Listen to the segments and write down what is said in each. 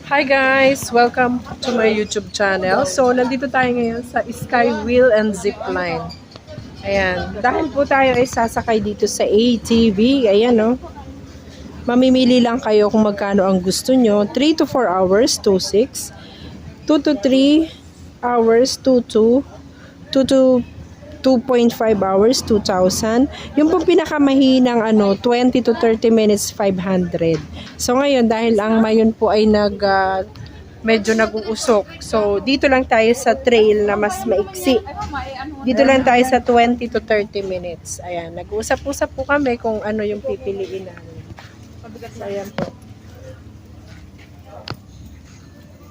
Hi guys! Welcome to my YouTube channel. So, nandito tayo ngayon sa Skywheel and Zipline. Ayan. Dahil po tayo ay sasakay dito sa ATV. Ayan, no? Mamimili lang kayo kung magkano ang gusto nyo. 3 to 4 hours, 2,600. 2 to 3 hours, 2,200. 2 to 2.5 hours, 2,000. Yung pong pinakamahinang 20 to 30 minutes, 500. So ngayon, dahil ang mayon po ay medyo nag-uusok. So dito lang tayo sa trail na mas maiksi. Dito lang tayo sa 20 to 30 minutes. Ayan, nag-uusap-usap po kami kung ano yung pipiliin namin. So ayan po.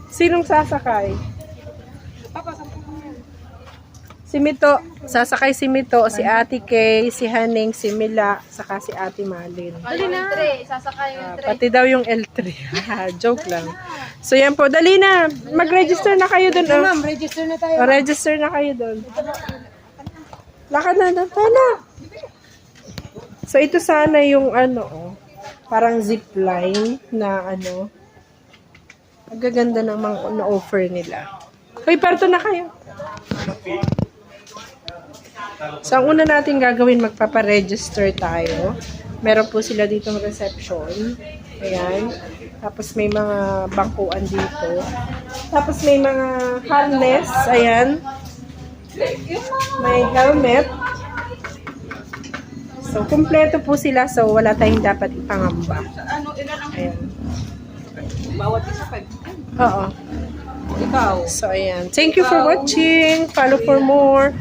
Sinong sasakay? Si Mito, sasakay si Mito, si Ate Kay, si Haning, si Mila, saka si Ate Malin. Dali na. Sasakay yung tray. Pati daw yung L3. Joke lang. So yan po, dali na. Mag-register na kayo doon. Ma'am, register na tayo. Register na kayo doon. Lakad na. So ito sana yung parang zipline na ang gaganda namang na-offer nila. Hoy, parto na kayo. So, ang una natin gagawin, magpaparegister tayo. Meron po sila dito ng reception. Ayan. Tapos may mga bangkuan dito. Tapos may mga harness. Ayan. May helmet. So, kumpleto po sila. So, wala tayong dapat ipangamba. Ayan. Bawat isa pa. Oo. Ikaw. So, ayan. Thank you for watching. Follow for more.